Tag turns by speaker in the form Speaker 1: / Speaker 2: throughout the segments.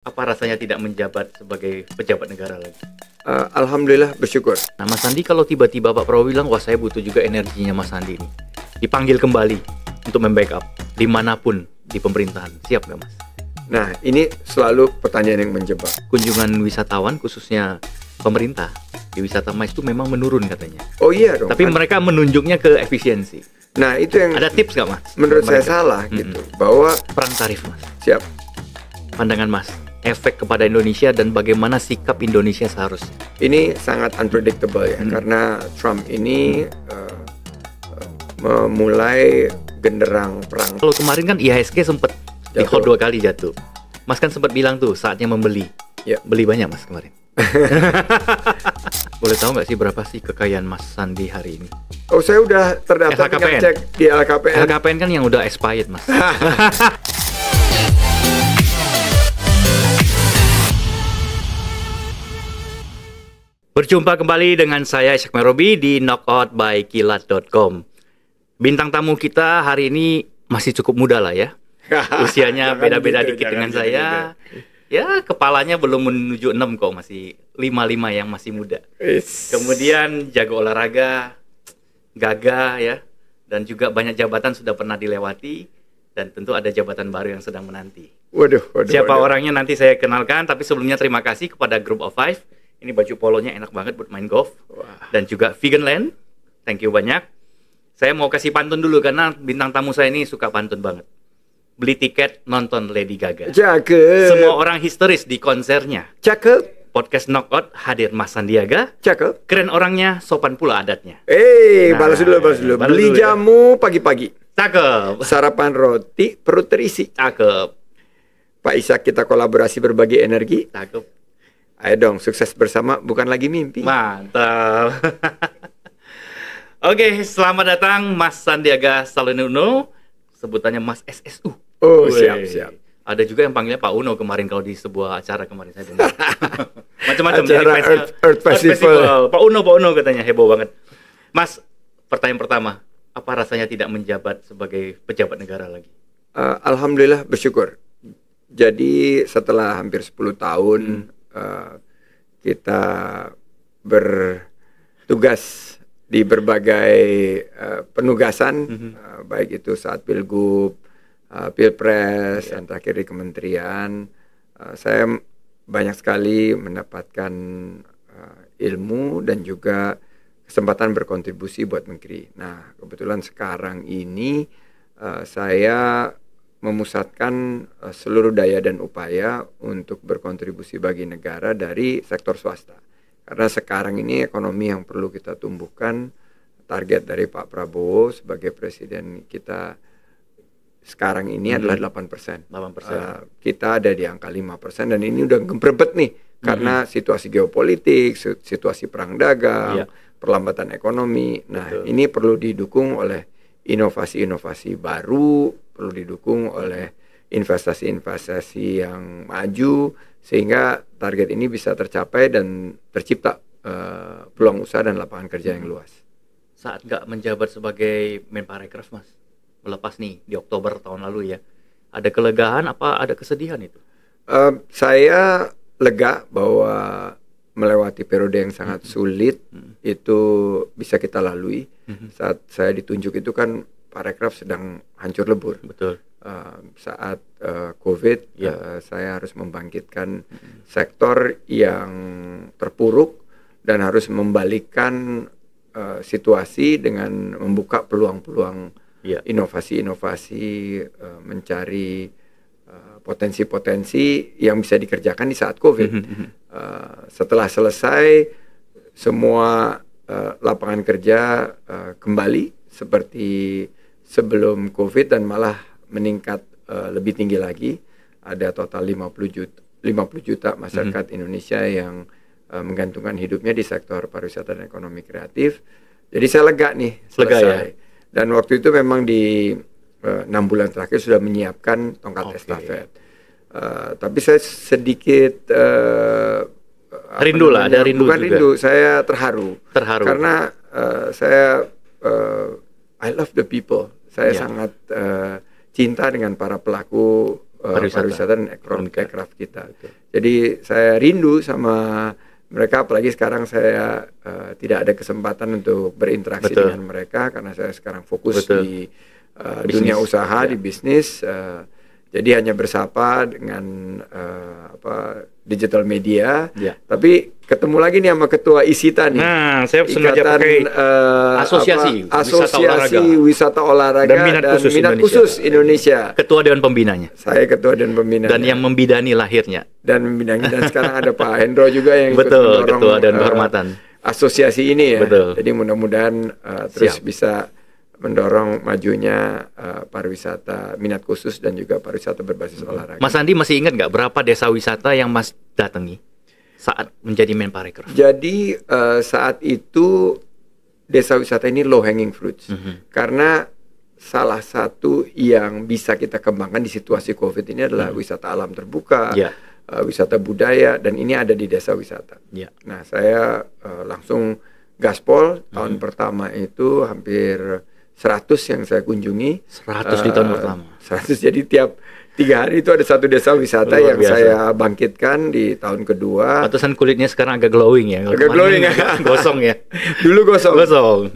Speaker 1: Apa rasanya tidak menjabat sebagai pejabat negara lagi?
Speaker 2: Alhamdulillah bersyukur.
Speaker 1: Nah, Mas Sandi, kalau tiba-tiba Pak Prabowo bilang, wah saya butuh juga energinya Mas Sandi ini, dipanggil kembali untuk membackup dimanapun di pemerintahan, siap nggak Mas?
Speaker 2: Nah, ini selalu pertanyaan yang menjebak.
Speaker 1: Kunjungan wisatawan khususnya pemerintah di wisata MICE itu memang menurun katanya.
Speaker 2: Oh iya dong.
Speaker 1: Tapi mereka menunjuknya ke efisiensi.
Speaker 2: Nah, itu yang
Speaker 1: Ada tips nggak Mas?
Speaker 2: menurut saya
Speaker 1: Mereka?
Speaker 2: salah gitu. Bahwa
Speaker 1: Perang tarif Mas.
Speaker 2: siap.
Speaker 1: Pandangan Mas, efek kepada Indonesia dan bagaimana sikap Indonesia seharusnya.
Speaker 2: Ini sangat unpredictable ya, karena Trump ini memulai genderang perang.
Speaker 1: Kalau kemarin kan IHSG sempat di
Speaker 2: Jatuh.
Speaker 1: hold 2 kali jatuh. Mas kan sempat bilang tuh saatnya membeli.
Speaker 2: Ya.
Speaker 1: Beli banyak Mas kemarin. Boleh tahu nggak sih berapa sih kekayaan Mas Sandi hari ini?
Speaker 2: Oh, saya udah terdaftar
Speaker 1: LHKPN.
Speaker 2: dengan cek di LHKPN.
Speaker 1: LKPN kan yang udah expired Mas. Berjumpa kembali dengan saya Ishak Merobi di knockoutbykilat.com. Bintang tamu kita hari ini masih cukup muda lah ya. Usianya
Speaker 2: Jangan
Speaker 1: beda-beda
Speaker 2: gitu,
Speaker 1: dikit
Speaker 2: jangan
Speaker 1: dengan
Speaker 2: gitu,
Speaker 1: saya. Ya, kepalanya belum menuju 6 kok, masih 55 yang masih muda.
Speaker 2: Is.
Speaker 1: Kemudian jago olahraga, gagah ya, dan juga banyak jabatan sudah pernah dilewati, dan tentu ada jabatan baru yang sedang menanti.
Speaker 2: Waduh.
Speaker 1: Siapa orangnya nanti saya kenalkan, tapi sebelumnya terima kasih kepada Group of Five. Ini baju polonya enak banget buat main golf.
Speaker 2: Wah.
Speaker 1: Dan juga Vegan Land, thank you banyak. Saya mau kasih pantun dulu karena bintang tamu saya ini suka pantun banget. Beli tiket nonton Lady Gaga.
Speaker 2: Cakep.
Speaker 1: Semua orang histeris di konsernya.
Speaker 2: Cakep.
Speaker 1: Podcast Knockout hadir Mas Sandiaga.
Speaker 2: Cakep.
Speaker 1: Keren orangnya, sopan pula adatnya.
Speaker 2: Nah,
Speaker 1: Balas
Speaker 2: balas dulu.
Speaker 1: dulu
Speaker 2: Beli
Speaker 1: ya.
Speaker 2: jamu pagi-pagi.
Speaker 1: Cakep.
Speaker 2: Sarapan roti, perut terisi.
Speaker 1: Cakep.
Speaker 2: Pak Ishak, kita kolaborasi berbagi energi.
Speaker 1: Cakep.
Speaker 2: Ayo dong, sukses bersama, bukan lagi mimpi.
Speaker 1: Mantap. Oke, selamat datang Mas Sandiaga Salahuddin, sebutannya Mas SSU.
Speaker 2: Oh,
Speaker 1: Wih.
Speaker 2: siap.
Speaker 1: Ada juga yang panggilnya Pak Uno kemarin kalau di sebuah acara kemarin saya dengar. Macam-macam
Speaker 2: Acara
Speaker 1: dari
Speaker 2: Earth Festival.
Speaker 1: Pak Uno katanya heboh banget. Mas, pertanyaan pertama, apa rasanya tidak menjabat sebagai pejabat negara lagi?
Speaker 2: Alhamdulillah bersyukur. Jadi setelah hampir 10 tahun kita bertugas di berbagai penugasan, baik itu saat Pilgub, Pilpres, dan terakhir di kementerian, saya banyak sekali mendapatkan ilmu dan juga kesempatan berkontribusi buat negeri. Nah, kebetulan sekarang ini saya memusatkan seluruh daya dan upaya untuk berkontribusi bagi negara dari sektor swasta. Karena sekarang ini ekonomi yang perlu kita tumbuhkan, target dari Pak Prabowo sebagai presiden kita sekarang ini adalah 8%.
Speaker 1: 8%.
Speaker 2: Kita ada di angka 5% dan ini udah gemprebet nih karena situasi geopolitik, situasi perang dagang, perlambatan ekonomi. Nah,
Speaker 1: Betul.
Speaker 2: ini perlu didukung oleh inovasi-inovasi baru, perlu didukung oleh investasi-investasi yang maju sehingga target ini bisa tercapai dan tercipta peluang usaha dan lapangan kerja yang luas.
Speaker 1: Saat nggak menjabat sebagai Menparekraf, Mas, melepas nih di Oktober tahun lalu ya, ada kelegaan apa ada kesedihan itu?
Speaker 2: Saya lega bahwa melewati periode yang sangat sulit itu bisa kita lalui. Saat saya ditunjuk itu kan Parekraf sedang hancur lebur.
Speaker 1: Betul.
Speaker 2: Saat COVID, saya harus membangkitkan sektor yang terpuruk dan harus membalikkan situasi dengan membuka peluang-peluang inovasi-inovasi, mencari potensi-potensi yang bisa dikerjakan di saat COVID. Setelah selesai, semua lapangan kerja kembali seperti sebelum COVID dan malah meningkat lebih tinggi lagi. Ada total 50 juta masyarakat Indonesia yang menggantungkan hidupnya di sektor pariwisata dan ekonomi kreatif. Jadi saya lega nih selesai.
Speaker 1: Lega, ya?
Speaker 2: Dan waktu itu memang di 6 bulan terakhir sudah menyiapkan tongkat estafet. Tapi saya sedikit
Speaker 1: rindu lah, ada rindu
Speaker 2: bukan
Speaker 1: juga.
Speaker 2: rindu, saya terharu. Karena saya I love the people. Saya sangat cinta dengan para pelaku pariwisata dan aircraft kita. Betul. Jadi saya rindu sama mereka, apalagi sekarang saya tidak ada kesempatan untuk berinteraksi dengan mereka karena saya sekarang fokus di dunia usaha, di bisnis. Jadi hanya bersapa dengan digital media. Tapi ketemu lagi nih sama ketua ISITA nih.
Speaker 1: Nah, saya sengaja pakai
Speaker 2: asosiasi wisata olahraga dan minat khusus Indonesia.
Speaker 1: Ketua Dewan Pembinanya.
Speaker 2: Saya ketua Dewan Pembina.
Speaker 1: Dan yang membidani lahirnya.
Speaker 2: Dan sekarang ada Pak Hendro juga yang ikut mendorong
Speaker 1: ketua dan kehormatan
Speaker 2: asosiasi ini ya.
Speaker 1: Betul.
Speaker 2: Jadi mudah-mudahan terus bisa mendorong majunya pariwisata minat khusus dan juga pariwisata berbasis olahraga.
Speaker 1: Mas Andi masih ingat nggak berapa desa wisata yang Mas datangi saat menjadi Menparekraf?
Speaker 2: Jadi saat itu desa wisata ini low hanging fruits karena salah satu yang bisa kita kembangkan di situasi COVID ini adalah wisata alam terbuka, wisata budaya, dan ini ada di desa wisata. Nah, saya langsung gaspol tahun pertama itu hampir 100 yang saya kunjungi.
Speaker 1: 100 di tahun pertama.
Speaker 2: 100, jadi tiap 3 hari itu ada satu desa wisata yang saya bangkitkan di tahun kedua.
Speaker 1: Pantesan kulitnya sekarang agak glowing ya.
Speaker 2: Agak glowing ya.
Speaker 1: Gosong ya.
Speaker 2: Dulu gosong.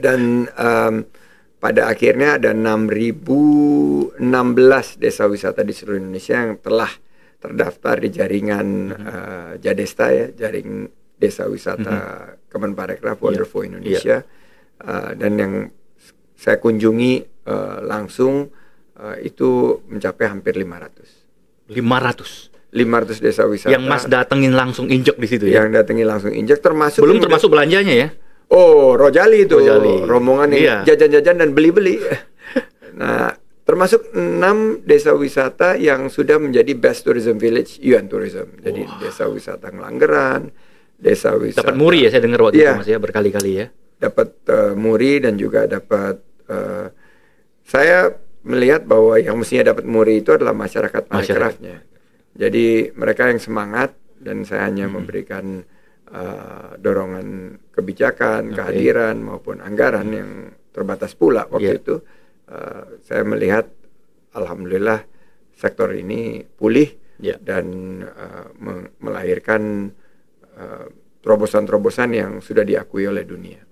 Speaker 2: Dan pada akhirnya ada 6.016 desa wisata di seluruh Indonesia yang telah terdaftar di jaringan Jadesta ya, jaring desa wisata Kemenparekraf Wonderful Indonesia. Dan yang saya kunjungi langsung itu mencapai hampir 500 desa wisata.
Speaker 1: Yang Mas datengin langsung injek di situ ya?
Speaker 2: Yang datengin langsung injek termasuk
Speaker 1: belanjanya ya?
Speaker 2: Oh, Rojali itu. Rombongan yang jajan-jajan dan beli-beli. Nah, termasuk 6 desa wisata yang sudah menjadi Best Tourism Village UN Tourism. Jadi desa wisata Ngelanggeran, desa wisata.
Speaker 1: Dapat muri ya saya dengar waktu itu Mas ya, berkali-kali ya.
Speaker 2: Dapat muri dan juga dapat saya melihat bahwa yang mestinya dapat muri itu adalah masyarakat Parekrafnya. Jadi mereka yang semangat dan saya hanya memberikan dorongan kebijakan, kehadiran maupun anggaran yang terbatas pula waktu itu. Saya melihat alhamdulillah sektor ini pulih dan melahirkan terobosan-terobosan yang sudah diakui oleh dunia.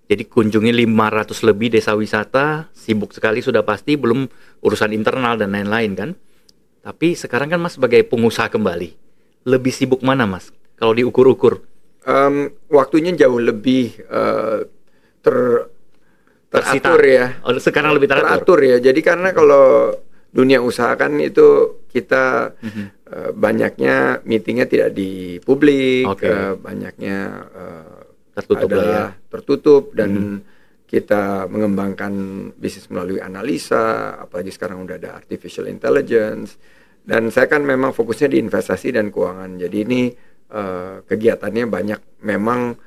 Speaker 1: Jadi kunjungi 500 lebih desa wisata, sibuk sekali sudah pasti, belum urusan internal dan lain-lain kan. Tapi sekarang kan Mas sebagai pengusaha kembali, lebih sibuk mana Mas? Kalau diukur-ukur?
Speaker 2: Waktunya jauh lebih teratur ya.
Speaker 1: Sekarang lebih
Speaker 2: teratur ya. Jadi karena kalau dunia usaha kan itu kita banyaknya meetingnya tidak di publik, banyaknya tertutup dan kita mengembangkan bisnis melalui analisa, apalagi sekarang udah ada artificial intelligence. Dan saya kan memang fokusnya di investasi dan keuangan. Jadi ini kegiatannya banyak memang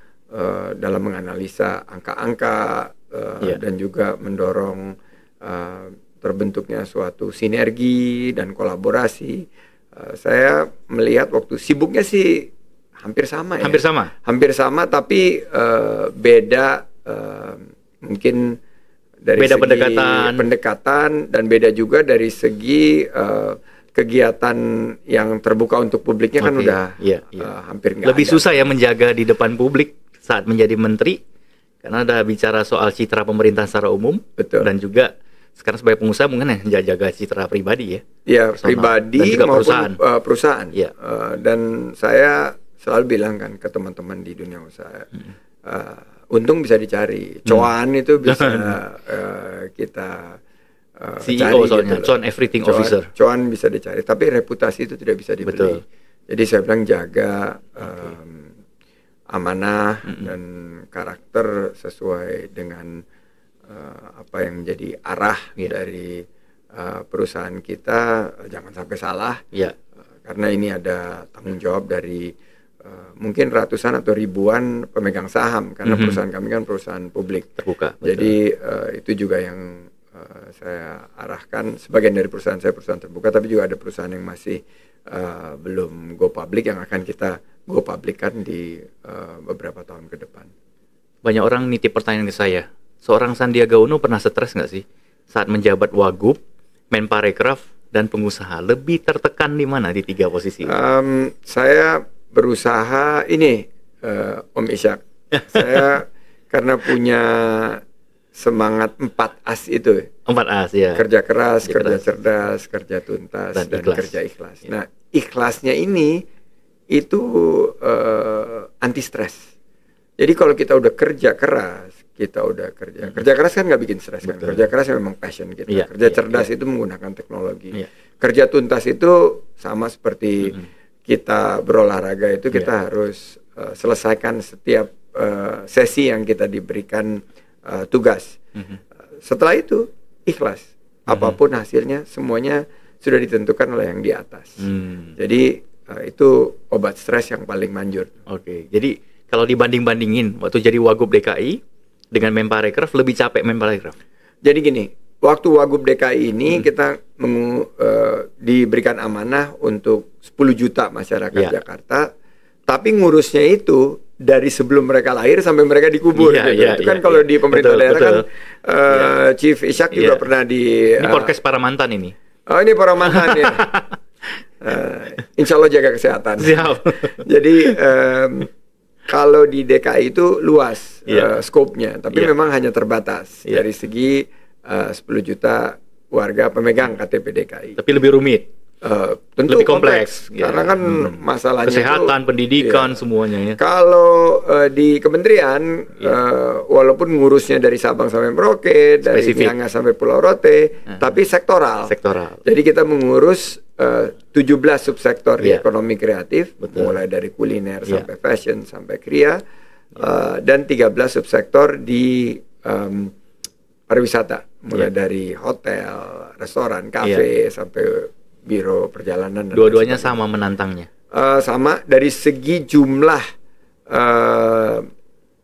Speaker 2: dalam menganalisa angka-angka dan juga mendorong terbentuknya suatu sinergi dan kolaborasi. Saya melihat waktu sibuknya sih hampir sama ya. Hampir sama tapi beda mungkin dari
Speaker 1: beda
Speaker 2: segi pendekatan dan beda juga dari segi kegiatan yang terbuka untuk publiknya kan udah hampir nggak ada.
Speaker 1: Lebih susah ya menjaga di depan publik saat menjadi menteri karena ada bicara soal citra pemerintahan secara umum.
Speaker 2: Betul.
Speaker 1: Dan juga sekarang sebagai pengusaha mungkin jaga citra pribadi ya.
Speaker 2: Ya, pribadi maupun perusahaan. Dan saya selalu bilang kan ke teman-teman di dunia usaha, untung bisa dicari, cuan itu bisa kita
Speaker 1: CEO
Speaker 2: cari
Speaker 1: soalnya,
Speaker 2: gitu
Speaker 1: cuan everything officer.
Speaker 2: Cuan bisa dicari, tapi reputasi itu tidak bisa dibeli.
Speaker 1: Betul.
Speaker 2: Jadi saya bilang jaga amanah dan karakter sesuai dengan apa yang menjadi arah dari perusahaan kita, jangan sampai salah. Karena ini ada tanggung jawab dari mungkin ratusan atau ribuan pemegang saham karena perusahaan kami kan perusahaan publik
Speaker 1: terbuka.
Speaker 2: Jadi itu juga yang saya arahkan. Sebagian dari perusahaan saya perusahaan terbuka, tapi juga ada perusahaan yang masih belum go public yang akan kita go public kan di beberapa tahun ke depan.
Speaker 1: Banyak orang nitip pertanyaan ke saya, seorang Sandiaga Uno pernah stres nggak sih saat menjabat Wagub, Menparekraf, dan pengusaha lebih tertekan di mana di 3 posisi?
Speaker 2: Saya berusaha ini, Om Ishak. Saya karena punya semangat 4 as itu.
Speaker 1: 4 as ya.
Speaker 2: Kerja keras,
Speaker 1: Kerja
Speaker 2: kerja
Speaker 1: keras.
Speaker 2: cerdas, kerja tuntas, dan
Speaker 1: ikhlas.
Speaker 2: kerja ikhlas.
Speaker 1: Ya.
Speaker 2: Nah, ikhlasnya ini itu anti stres. Jadi kalau kita udah kerja keras, kerja keras kan nggak bikin stres kan.
Speaker 1: Betul.
Speaker 2: Kerja keras memang passion kita.
Speaker 1: Iya,
Speaker 2: Kerja
Speaker 1: iya,
Speaker 2: cerdas
Speaker 1: iya.
Speaker 2: itu menggunakan teknologi.
Speaker 1: Iya.
Speaker 2: Kerja tuntas itu sama seperti kita berolahraga itu kita harus selesaikan setiap sesi yang kita diberikan tugas. Setelah itu ikhlas. Apapun hasilnya semuanya sudah ditentukan oleh yang di atas. Jadi itu obat stres yang paling manjur.
Speaker 1: Oke, jadi kalau dibanding-bandingin waktu jadi Wagub DKI dengan Menparekraf, lebih capek Menparekraf?
Speaker 2: Jadi gini, waktu Wagub DKI ini kita diberikan amanah untuk 10 juta masyarakat Jakarta, tapi ngurusnya itu dari sebelum mereka lahir sampai mereka dikubur. Itu kan kalau di pemerintah daerah kan Chief Ishak juga pernah di...
Speaker 1: Ini podcast para mantan ini.
Speaker 2: Oh, ini para mantan ya. Insya Allah jaga kesehatan.
Speaker 1: Siap.
Speaker 2: Jadi kalau di DKI itu luas skopnya, tapi memang hanya terbatas dari segi 10 juta warga pemegang KTP DKI.
Speaker 1: Tapi lebih rumit.
Speaker 2: Tentu
Speaker 1: lebih kompleks.
Speaker 2: Karena kan masalahnya
Speaker 1: kesehatan,
Speaker 2: itu,
Speaker 1: pendidikan, semuanya ya.
Speaker 2: Kalau di kementerian, walaupun ngurusnya dari Sabang sampai Merauke, dari Miangas sampai Pulau Rote, tapi sektoral. Jadi kita mengurus 17 subsektor di ekonomi kreatif, mulai dari kuliner sampai fashion sampai kria, dan 13 subsektor di pariwisata, mulai dari hotel, restoran, kafe, sampai biro perjalanan.
Speaker 1: Dua-duanya sama menantangnya.
Speaker 2: Sama dari segi jumlah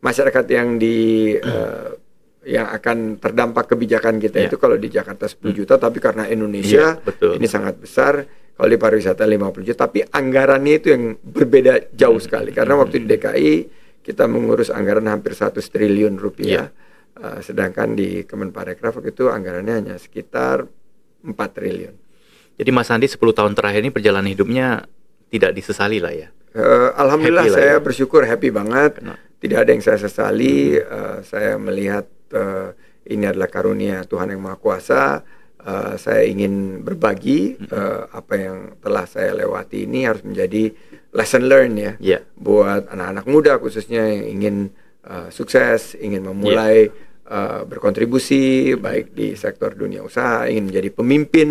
Speaker 2: masyarakat yang yang akan terdampak kebijakan kita itu kalau di Jakarta 10 juta, tapi karena Indonesia ini sangat besar. Kalau di pariwisata 50 juta, tapi anggarannya itu yang berbeda jauh sekali. Karena waktu di DKI kita mengurus anggaran hampir 1 triliun rupiah, sedangkan di Kemenparekraf itu anggarannya hanya sekitar 4 triliun.
Speaker 1: Jadi Mas Andi 10 tahun terakhir ini perjalanan hidupnya tidak disesali lah ya?
Speaker 2: Alhamdulillah saya bersyukur, happy banget. Tidak ada yang saya sesali. Saya melihat ini adalah karunia Tuhan yang Maha Kuasa. Saya ingin berbagi apa yang telah saya lewati ini harus menjadi lesson learn ya, buat anak-anak muda khususnya yang ingin sukses, ingin memulai berkontribusi baik di sektor dunia usaha, ingin menjadi pemimpin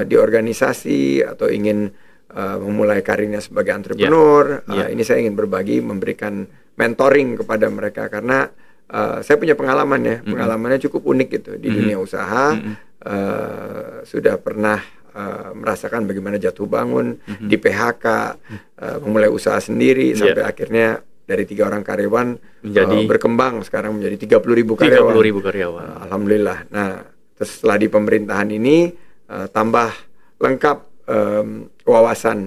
Speaker 2: di organisasi, atau ingin memulai karirnya sebagai entrepreneur. Ini saya ingin berbagi, memberikan mentoring kepada mereka karena saya punya pengalaman ya, pengalamannya cukup unik gitu di dunia usaha. Sudah pernah merasakan bagaimana jatuh bangun, di PHK, memulai usaha sendiri sampai akhirnya dari 3 orang karyawan menjadi berkembang sekarang menjadi 30.000 karyawan.
Speaker 1: 30.000 karyawan.
Speaker 2: Alhamdulillah. Nah, terus setelah di pemerintahan ini tambah lengkap wawasan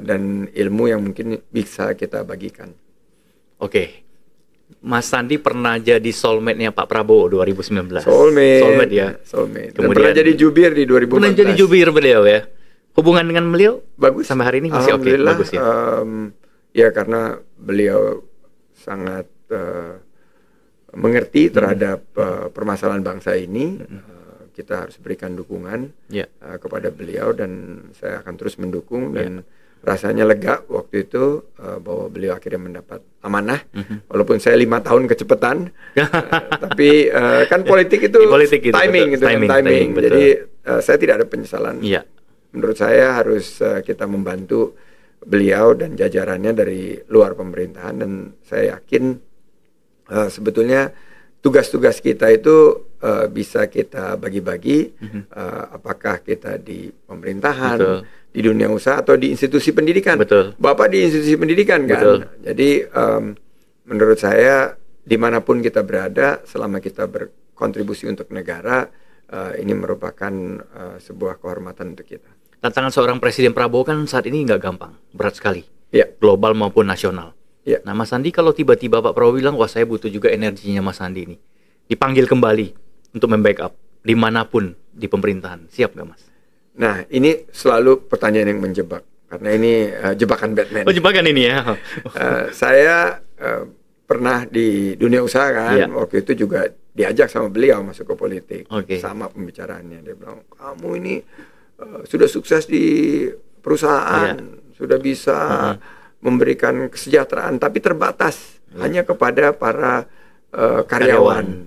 Speaker 2: dan ilmu yang mungkin bisa kita bagikan.
Speaker 1: Oke. Mas Sandi pernah jadi soulmate-nya Pak Prabowo 2019.
Speaker 2: Soulmate
Speaker 1: ya.
Speaker 2: Soulmate.
Speaker 1: Kemudian
Speaker 2: pernah jadi jubir di 2014.
Speaker 1: Pernah jadi jubir beliau ya. Hubungan dengan beliau
Speaker 2: bagus
Speaker 1: sampai hari ini masih oke, bagus ya.
Speaker 2: Ya karena beliau sangat mengerti terhadap permasalahan bangsa ini. Kita harus berikan dukungan kepada beliau, dan saya akan terus mendukung, dan rasanya lega waktu itu bahwa beliau akhirnya mendapat amanah, walaupun saya 5 tahun kecepatan, tapi kan politik itu timing, timing. Jadi saya tidak ada penyesalan. Menurut saya harus kita membantu beliau dan jajarannya dari luar pemerintahan, dan saya yakin sebetulnya tugas-tugas kita itu bisa kita bagi-bagi, apakah kita di pemerintahan, di dunia usaha, atau di institusi pendidikan. Bapak di institusi pendidikan kan. Jadi menurut saya dimanapun kita berada, selama kita berkontribusi untuk negara, ini merupakan sebuah kehormatan untuk kita.
Speaker 1: Tantangan seorang Presiden Prabowo kan saat ini nggak gampang, berat sekali, global maupun nasional. Nah Mas Sandi, kalau tiba-tiba Pak Prabowo bilang, wah saya butuh juga energinya Mas Sandi ini, dipanggil kembali untuk membackup dimanapun di pemerintahan, siap nggak Mas?
Speaker 2: Nah, ini selalu pertanyaan yang menjebak karena ini jebakan Batman.
Speaker 1: Oh, jebakan ini ya.
Speaker 2: Saya pernah di dunia usaha kan,
Speaker 1: Iya.
Speaker 2: waktu itu juga diajak sama beliau masuk ke politik.
Speaker 1: Oke.
Speaker 2: Sama pembicaraannya, dia bilang, kamu ini sudah sukses di perusahaan, sudah bisa memberikan kesejahteraan, tapi terbatas hanya kepada para karyawan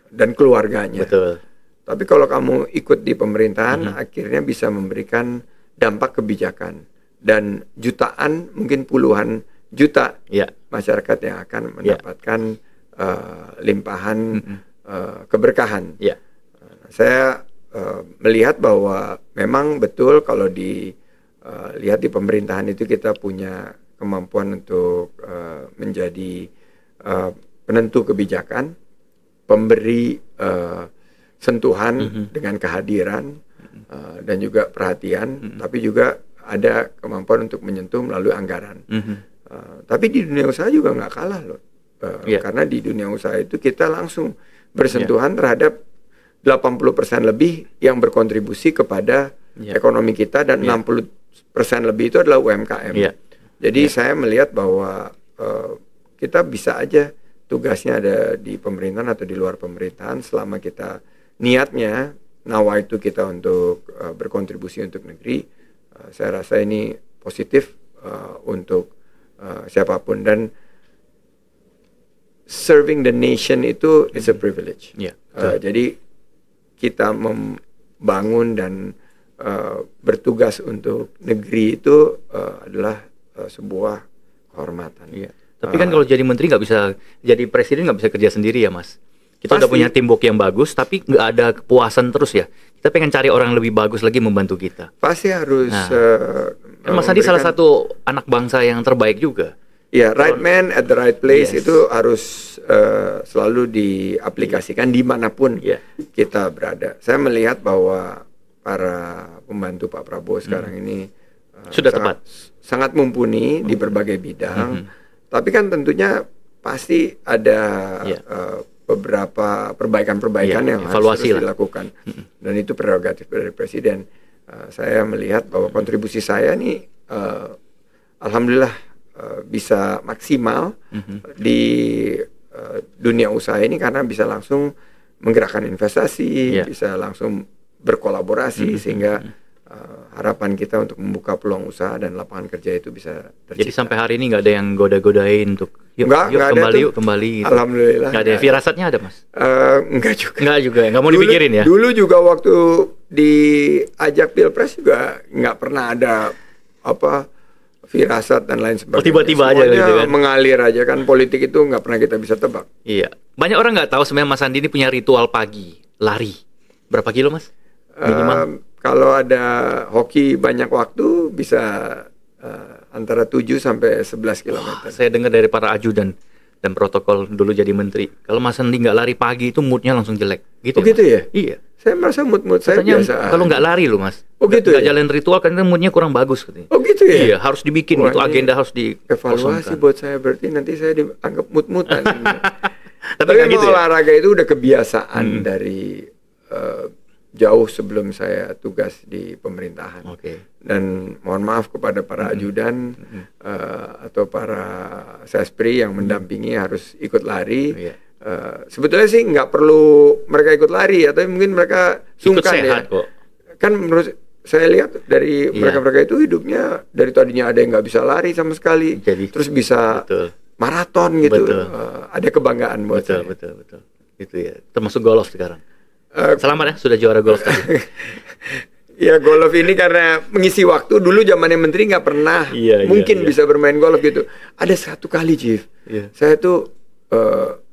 Speaker 2: dan keluarganya.
Speaker 1: Betul.
Speaker 2: Tapi kalau kamu ikut di pemerintahan, akhirnya bisa memberikan dampak kebijakan dan jutaan, mungkin puluhan juta masyarakat yang akan mendapatkan limpahan keberkahan. Saya melihat bahwa memang betul kalau lihat di pemerintahan itu kita punya kemampuan untuk menjadi penentu kebijakan, pemberi sentuhan dengan kehadiran dan juga perhatian, tapi juga ada kemampuan untuk menyentuh melalui anggaran. Tapi di dunia usaha juga nggak kalah loh, karena di dunia usaha itu kita langsung bersentuhan terhadap 80% lebih yang berkontribusi kepada ekonomi kita dan 60% lebih itu adalah UMKM. Jadi saya melihat bahwa kita bisa aja tugasnya ada di pemerintahan atau di luar pemerintahan selama kita niatnya nawaitu kita untuk berkontribusi untuk negeri. Saya rasa ini positif untuk siapapun, dan serving the nation itu is a privilege. Jadi kita membangun dan bertugas untuk negeri itu adalah sebuah kehormatan.
Speaker 1: Tapi kan kalau jadi menteri nggak bisa, jadi presiden nggak bisa kerja sendiri ya Mas. Kita udah punya teamwork yang bagus, tapi nggak ada kepuasan terus ya. Kita pengen cari orang yang lebih bagus lagi membantu kita.
Speaker 2: Pasti harus.
Speaker 1: Mas Andi salah satu anak bangsa yang terbaik juga.
Speaker 2: Ya, right man at the right place itu harus selalu diaplikasikan dimanapun kita berada. Saya melihat bahwa para pembantu Pak Prabowo sekarang ini
Speaker 1: sudah
Speaker 2: sangat mumpuni di berbagai bidang. Tapi kan tentunya pasti ada beberapa perbaikan-perbaikan yang harus dilakukan, dan itu prerogatif dari presiden. Saya melihat bahwa kontribusi saya nih, alhamdulillah bisa maksimal di dunia usaha ini karena bisa langsung menggerakkan investasi, bisa langsung berkolaborasi sehingga harapan kita untuk membuka peluang usaha dan lapangan kerja itu bisa tercipta.
Speaker 1: Jadi sampai hari ini nggak ada yang goda-godain untuk yuk kembali gitu.
Speaker 2: Alhamdulillah.
Speaker 1: Nggak ada. Firasatnya ada Mas?
Speaker 2: Enggak juga.
Speaker 1: Nggak mau dipikirin ya?
Speaker 2: Dulu juga waktu diajak pilpres juga nggak pernah ada firasat dan lain sebagainya.
Speaker 1: Tiba-tiba aja gitu kan?
Speaker 2: Mengalir aja kan, politik itu nggak pernah kita bisa tebak.
Speaker 1: Iya. Banyak orang nggak tahu sebenarnya Mas Andi ini punya ritual pagi lari. Berapa kilo Mas? Minimal?
Speaker 2: Kalau ada hoki banyak waktu bisa antara 7 sampai 11 km.
Speaker 1: Saya dengar dari para ajudan dan protokol dulu jadi menteri, kalau Mas Andi nggak lari pagi itu moodnya langsung jelek. Gitu
Speaker 2: gitu ya?
Speaker 1: Iya.
Speaker 2: Saya merasa mood saya
Speaker 1: katanya
Speaker 2: biasa.
Speaker 1: Kalau nggak lari loh Mas.
Speaker 2: Gitu
Speaker 1: nggak jalan ritual karena moodnya kurang bagus katanya.
Speaker 2: Gitu ya?
Speaker 1: Iya, harus dibikin. Itu agenda harus
Speaker 2: evaluasi buat saya, berarti nanti saya dianggap mood-moodan.
Speaker 1: Tapi
Speaker 2: gitu olahraga itu udah kebiasaan dari jauh sebelum saya tugas di pemerintahan. Dan mohon maaf kepada para ajudan atau para sespri yang mendampingi harus ikut lari. Sebetulnya sih nggak perlu mereka ikut lari, atau mungkin mereka sungkan ya. Kan menurut saya lihat dari mereka-mereka itu hidupnya dari tadinya ada yang nggak bisa lari sama sekali, terus bisa maraton gitu. Ada kebanggaan buat saya.
Speaker 1: Betul. Itu ya. Termasuk golf sekarang. Selamat ya, sudah juara golf tadi.
Speaker 2: Ya, golf ini karena mengisi waktu. Dulu zamannya menteri nggak pernah bisa bermain golf gitu. Ada satu kali, Chief. Saya tuh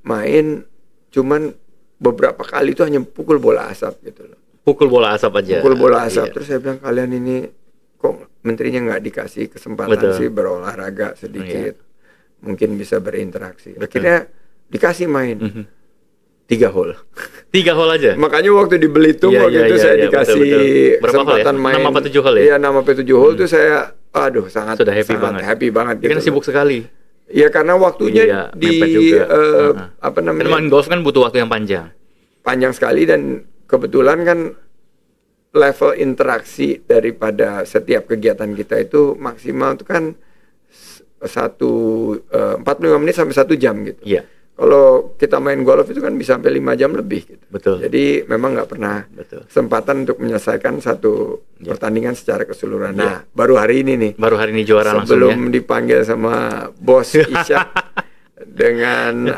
Speaker 2: main cuman beberapa kali itu hanya pukul bola asap gitu loh.
Speaker 1: Pukul bola asap aja.
Speaker 2: Pukul bola asap. Terus saya bilang, kalian ini kok menterinya nggak dikasih kesempatan sih berolahraga sedikit. Mungkin bisa berinteraksi. Akhirnya dikasih main. 3 hole.
Speaker 1: 3 hole aja.
Speaker 2: Makanya waktu di Belitung waktu itu saya dikasih kesempatan main
Speaker 1: 6 apa 7 hole ya?
Speaker 2: Iya, 6 apa 7 hole itu saya sangat
Speaker 1: sudah happy banget.
Speaker 2: Gitu.
Speaker 1: Kan sibuk sekali.
Speaker 2: Iya, karena waktunya
Speaker 1: main golf kan butuh waktu yang panjang.
Speaker 2: Panjang sekali, dan kebetulan kan level interaksi daripada setiap kegiatan kita itu maksimal itu kan 45 menit sampai 1 jam gitu.
Speaker 1: Iya.
Speaker 2: Kalau kita main golf itu kan bisa sampai 5 jam lebih gitu.
Speaker 1: Betul.
Speaker 2: Jadi memang nggak pernah kesempatan untuk menyelesaikan satu pertandingan secara keseluruhan. Nah, baru hari ini nih.
Speaker 1: Baru hari ini juara langsung ya.
Speaker 2: Sebelum dipanggil sama bos Isya dengan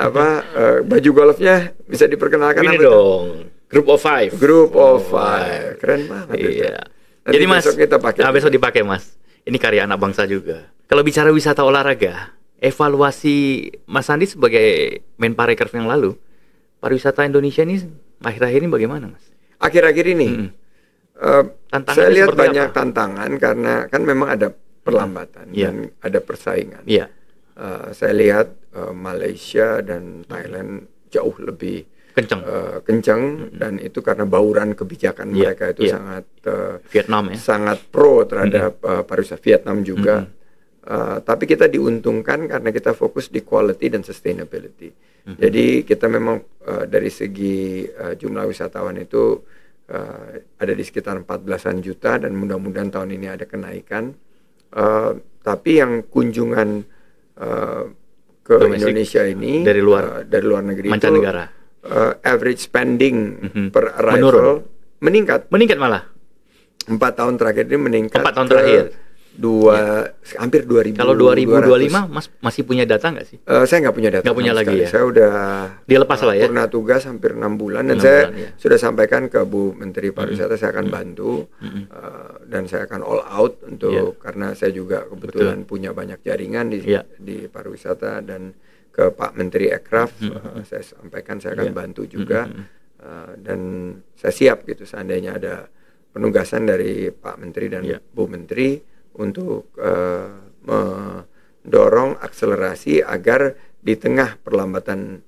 Speaker 2: baju golfnya bisa diperkenalkan
Speaker 1: ini dong. Group of Five.
Speaker 2: Group of Five. Keren banget.
Speaker 1: Iya.
Speaker 2: Nanti
Speaker 1: Jadi Mas,
Speaker 2: besok kita pakai.
Speaker 1: Nah, besok dipakai Mas. Ini karya anak bangsa juga. Kalau bicara wisata olahraga, evaluasi Mas Andi sebagai Menparekraf yang lalu, pariwisata Indonesia ini akhir-akhir ini bagaimana, Mas?
Speaker 2: Akhir-akhir ini, saya lihat banyak tantangan karena kan memang ada perlambatan dan ada persaingan.
Speaker 1: Iya.
Speaker 2: Saya lihat Malaysia dan Thailand jauh lebih kencang dan itu karena bauran kebijakan mereka itu sangat
Speaker 1: Vietnam ya,
Speaker 2: sangat pro terhadap pariwisata. Vietnam juga. Tapi kita diuntungkan karena kita fokus di quality dan sustainability. Jadi kita memang dari segi jumlah wisatawan itu ada di sekitar 14-an juta dan mudah-mudahan tahun ini ada kenaikan. Tapi yang kunjungan ke domestic, Indonesia ini dari luar negeri
Speaker 1: mancanegara,
Speaker 2: average spending per arrival meningkat
Speaker 1: malah
Speaker 2: 4 tahun terakhir ini meningkat.
Speaker 1: 4 tahun terakhir
Speaker 2: hampir 2.000.
Speaker 1: Kalau 2025 Mas masih punya data nggak sih?
Speaker 2: Saya nggak punya data.
Speaker 1: Nggak punya lagi ya?
Speaker 2: Saya udah
Speaker 1: dilepas lah ya.
Speaker 2: Purna tugas hampir 6 bulan dan saya sudah sampaikan ke Bu Menteri Pariwisata saya akan bantu dan saya akan all out untuk karena saya juga kebetulan punya banyak jaringan di pariwisata dan ke Pak Menteri Ekraf saya sampaikan saya akan bantu juga dan saya siap gitu seandainya ada penugasan dari Pak Menteri dan Bu Menteri untuk mendorong akselerasi agar di tengah perlambatan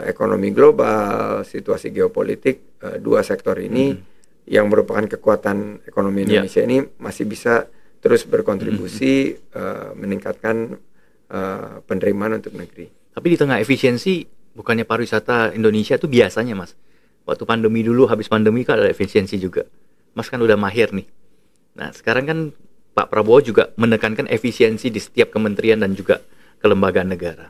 Speaker 2: ekonomi global, situasi geopolitik, dua sektor ini yang merupakan kekuatan ekonomi Indonesia ini masih bisa terus berkontribusi meningkatkan penerimaan untuk negeri.
Speaker 1: Tapi di tengah efisiensi, bukannya pariwisata Indonesia itu biasanya Mas, waktu pandemi dulu, habis pandemi kan ada efisiensi juga. Mas kan udah mahir nih. Nah sekarang kan Pak Prabowo juga menekankan efisiensi di setiap kementerian dan juga kelembagaan negara.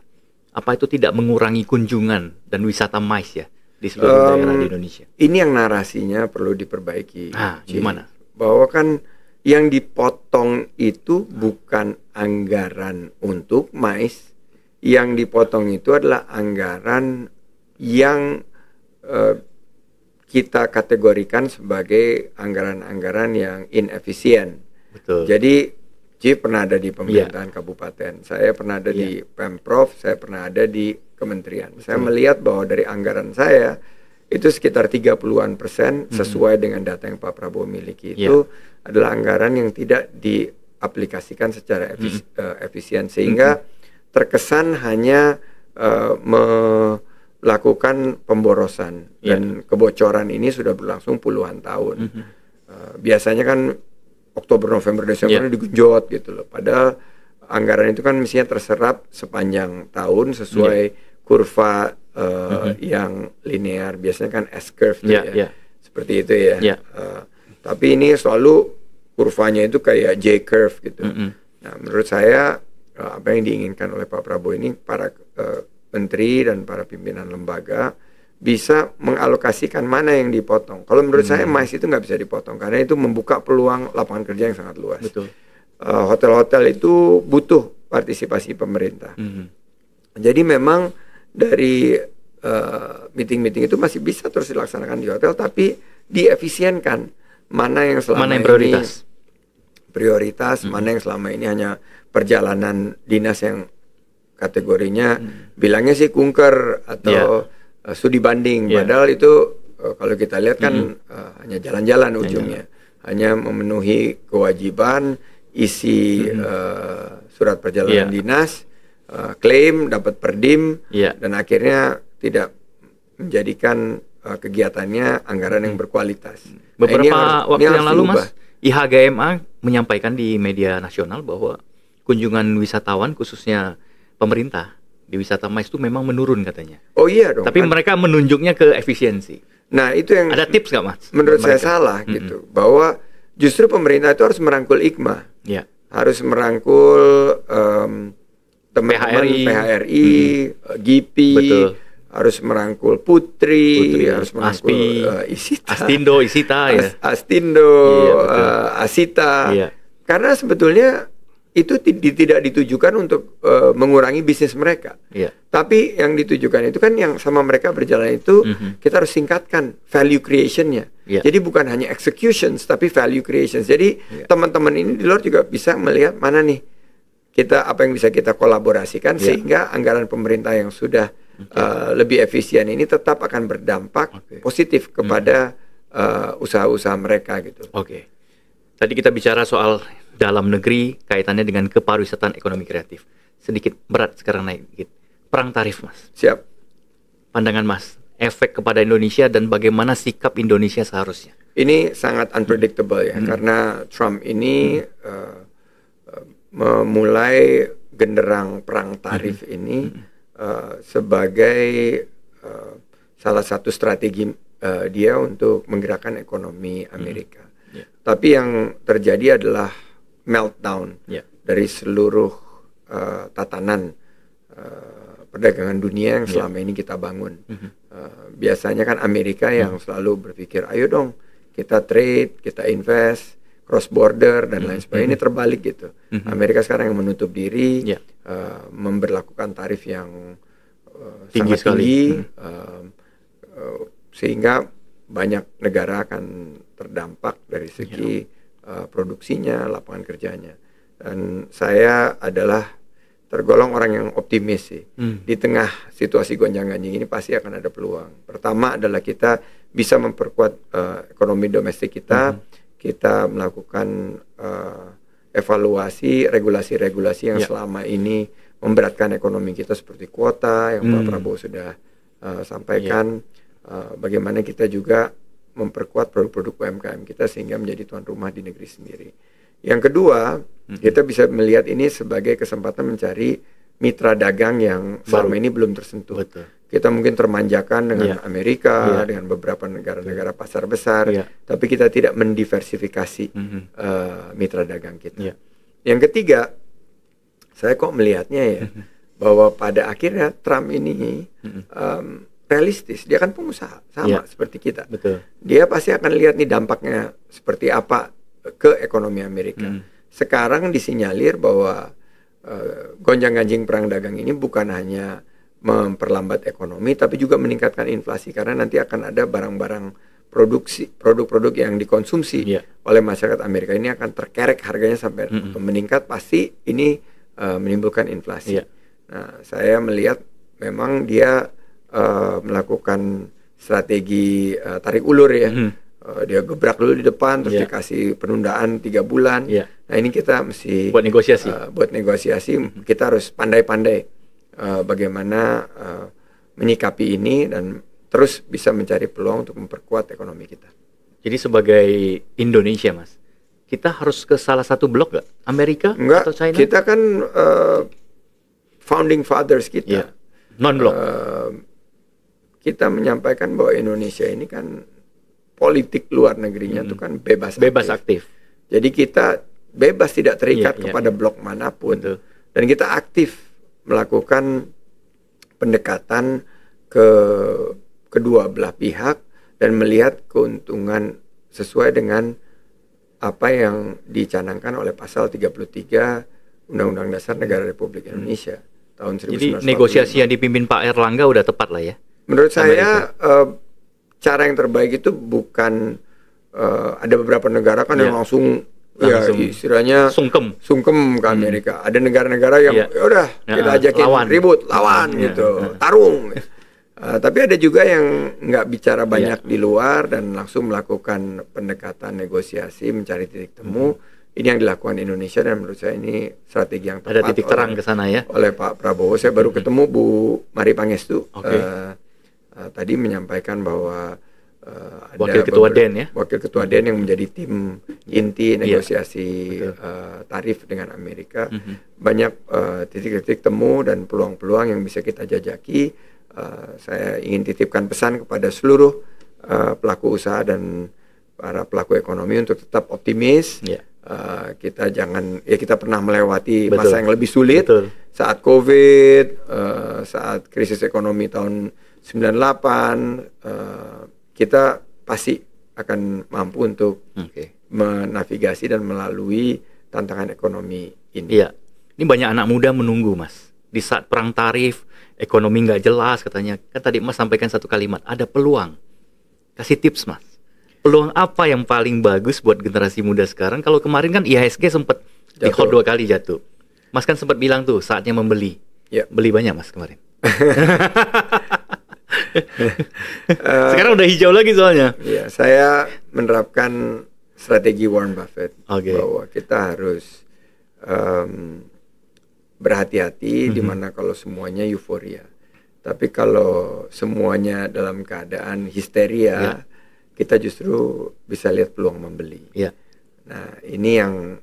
Speaker 1: Apa itu tidak mengurangi kunjungan dan wisata MICE ya di seluruh daerah di Indonesia? Ini
Speaker 2: yang narasinya perlu diperbaiki.
Speaker 1: Gimana?
Speaker 2: Bahwa kan yang dipotong itu bukan anggaran untuk MICE. Yang dipotong itu adalah anggaran yang kita kategorikan sebagai anggaran-anggaran yang inefisien.
Speaker 1: Betul.
Speaker 2: Jadi Chief pernah ada di pemerintahan kabupaten, saya pernah ada di Pemprov, saya pernah ada di kementerian. Saya melihat bahwa dari anggaran saya itu sekitar 30-an% sesuai dengan data yang Pak Prabowo miliki itu adalah anggaran yang tidak diaplikasikan secara efisien sehingga terkesan hanya melakukan pemborosan dan kebocoran ini sudah berlangsung puluhan tahun. Biasanya kan Oktober, November, Desember digenjot gitu loh. Padahal anggaran itu kan mestinya terserap sepanjang tahun sesuai kurva yang linear. Biasanya kan S-curve seperti itu ya. Tapi ini selalu kurvanya itu kayak J-curve gitu. Nah menurut saya apa yang diinginkan oleh Pak Prabowo ini para menteri dan para pimpinan lembaga bisa mengalokasikan mana yang dipotong. Kalau menurut saya MICE itu nggak bisa dipotong karena itu membuka peluang lapangan kerja yang sangat luas.
Speaker 1: Betul.
Speaker 2: Hotel-hotel itu butuh partisipasi pemerintah. Jadi memang dari meeting-meeting itu masih bisa terus dilaksanakan di hotel, tapi diefisienkan mana yang selama
Speaker 1: mana yang prioritas,
Speaker 2: mana yang selama ini hanya perjalanan dinas yang kategorinya bilangnya sih kunker atau studi banding, padahal itu kalau kita lihat kan hanya jalan-jalan ujungnya, hanya memenuhi kewajiban, isi surat perjalanan dinas, klaim, dapat perdim, dan akhirnya tidak menjadikan kegiatannya anggaran yang berkualitas.
Speaker 1: Beberapa waktu yang lalu Mas, IHGMA menyampaikan di media nasional bahwa kunjungan wisatawan khususnya pemerintah di wisata MICE itu memang menurun katanya.
Speaker 2: Oh iya dong.
Speaker 1: Tapi mereka menunjuknya ke efisiensi.
Speaker 2: Nah, itu yang
Speaker 1: Ada tips nggak, Mas?
Speaker 2: menurut
Speaker 1: buat
Speaker 2: saya
Speaker 1: mereka?
Speaker 2: salah gitu, bahwa justru pemerintah itu harus merangkul ICMA,
Speaker 1: Ya.
Speaker 2: harus merangkul teman-teman
Speaker 1: PHRI,
Speaker 2: PHRI, GIPI,
Speaker 1: Betul.
Speaker 2: harus merangkul Putri, harus merangkul
Speaker 1: ASPI,
Speaker 2: Isita,
Speaker 1: Astindo, Isita ya.
Speaker 2: Astindo,
Speaker 1: Iya, betul.
Speaker 2: Asita,
Speaker 1: Iya.
Speaker 2: karena sebetulnya itu tidak ditujukan untuk mengurangi bisnis mereka.
Speaker 1: Iya.
Speaker 2: Tapi yang ditujukan itu kan yang sama mereka berjalan itu kita harus singkatkan value creation-nya.
Speaker 1: Iya.
Speaker 2: Jadi bukan hanya executions tapi value creations. Jadi teman-teman ini di luar juga bisa melihat mana nih apa yang bisa kita kolaborasikan sehingga anggaran pemerintah yang sudah lebih efisien ini tetap akan berdampak positif kepada usaha-usaha mereka gitu.
Speaker 1: Oke. Tadi kita bicara soal dalam negeri kaitannya dengan kepariwisataan ekonomi kreatif. Sedikit berat sekarang naik dikit. Perang tarif, Mas.
Speaker 2: Siap.
Speaker 1: Pandangan Mas, efek kepada Indonesia dan bagaimana sikap Indonesia seharusnya?
Speaker 2: Ini sangat unpredictable ya, karena Trump ini memulai genderang perang tarif ini sebagai salah satu strategi dia untuk menggerakkan ekonomi Amerika. Tapi yang terjadi adalah meltdown dari seluruh tatanan perdagangan dunia yang selama ini kita bangun. Biasanya kan Amerika yang selalu berpikir, ayo dong kita trade, kita invest, cross border dan lain sebagainya. Ini terbalik gitu. Amerika sekarang yang menutup diri, memberlakukan tarif yang
Speaker 1: Tinggi
Speaker 2: sangat
Speaker 1: sekali.
Speaker 2: tinggi, sehingga banyak negara akan terdampak dari segi produksinya, lapangan kerjanya. Dan saya adalah tergolong orang yang optimis sih. Di tengah situasi gonjang-ganjing ini pasti akan ada peluang. Pertama adalah kita bisa memperkuat ekonomi domestik kita. Kita melakukan evaluasi regulasi-regulasi yang selama ini memberatkan ekonomi kita seperti kuota yang Pak Prabowo sudah sampaikan. Bagaimana kita juga memperkuat produk-produk UMKM kita sehingga menjadi tuan rumah di negeri sendiri. Yang kedua, kita bisa melihat ini sebagai kesempatan mencari mitra dagang yang selama ini belum tersentuh.
Speaker 1: Betul.
Speaker 2: Kita mungkin termanjakan dengan Amerika, dengan beberapa negara-negara pasar besar, tapi kita tidak mendiversifikasi mitra dagang kita. Yang ketiga, saya kok melihatnya ya, bahwa pada akhirnya Trump ini realistis. Dia kan pengusaha, sama seperti kita.
Speaker 1: Betul.
Speaker 2: Dia pasti akan lihat nih dampaknya seperti apa ke ekonomi Amerika. Sekarang disinyalir bahwa gonjang-ganjing perang dagang ini bukan hanya memperlambat ekonomi, tapi juga meningkatkan inflasi karena nanti akan ada barang-barang produk-produk yang dikonsumsi oleh masyarakat Amerika ini akan terkerek harganya sampai meningkat, pasti ini menimbulkan inflasi. Nah, saya melihat memang dia melakukan strategi tarik ulur ya. Dia gebrak dulu di depan, terus dikasih penundaan 3 bulan. Nah, ini kita mesti
Speaker 1: buat negosiasi.
Speaker 2: Kita harus pandai-pandai bagaimana menyikapi ini dan terus bisa mencari peluang untuk memperkuat ekonomi kita.
Speaker 1: Jadi sebagai Indonesia, Mas, kita harus ke salah satu blok nggak? Amerika atau China?
Speaker 2: Kita kan founding fathers kita.
Speaker 1: Non-blok.
Speaker 2: Kita menyampaikan bahwa Indonesia ini kan politik luar negerinya itu kan bebas
Speaker 1: aktif.
Speaker 2: Jadi kita bebas tidak terikat kepada blok manapun. Dan kita aktif melakukan pendekatan ke kedua belah pihak dan melihat keuntungan sesuai dengan apa yang dicanangkan oleh pasal 33 Undang-Undang Dasar Negara Republik Indonesia tahun 1945.
Speaker 1: Jadi negosiasi yang dipimpin Pak Erlangga udah tepat lah ya?
Speaker 2: Menurut saya cara yang terbaik itu bukan ada beberapa negara kan yang langsung istilahnya sungkem ke Amerika. Ada negara-negara yang udah kita ajakin ribut, lawan gitu, tarung. Tapi ada juga yang nggak bicara banyak di luar dan langsung melakukan pendekatan negosiasi, mencari titik temu. Ini yang dilakukan Indonesia dan menurut saya ini strategi yang tepat.
Speaker 1: Ada titik terang ke sana ya?
Speaker 2: Oleh Pak Prabowo. Saya baru ketemu Bu Mari Pangestu. Tadi menyampaikan bahwa ada
Speaker 1: Wakil Ketua DEN ya?
Speaker 2: Wakil Ketua DEN yang menjadi tim inti negosiasi tarif dengan Amerika. Banyak titik-titik temu dan peluang-peluang yang bisa kita jajaki. Saya ingin titipkan pesan kepada seluruh pelaku usaha dan para pelaku ekonomi untuk tetap optimis.
Speaker 1: Ya.
Speaker 2: Kita jangan, ya kita pernah melewati
Speaker 1: Betul.
Speaker 2: masa yang lebih sulit.
Speaker 1: Betul.
Speaker 2: Saat COVID, saat krisis ekonomi tahun 98, kita pasti akan mampu untuk menavigasi dan melalui tantangan ekonomi ini.
Speaker 1: Iya, ini banyak anak muda menunggu, Mas. Di saat perang tarif, ekonomi nggak jelas katanya. Kan tadi Mas sampaikan satu kalimat, ada peluang. Kasih tips, Mas. Peluang apa yang paling bagus buat generasi muda sekarang? Kalau kemarin kan IHSG sempat di-hold 2 kali jatuh. Mas kan sempat bilang tuh, saatnya membeli.
Speaker 2: Ya.
Speaker 1: Beli banyak, Mas, kemarin. Sekarang udah hijau lagi soalnya.
Speaker 2: Ya, saya menerapkan strategi Warren Buffett bahwa kita harus berhati-hati di mana kalau semuanya euforia. Tapi kalau semuanya dalam keadaan histeria, kita justru bisa lihat peluang membeli. Nah, ini yang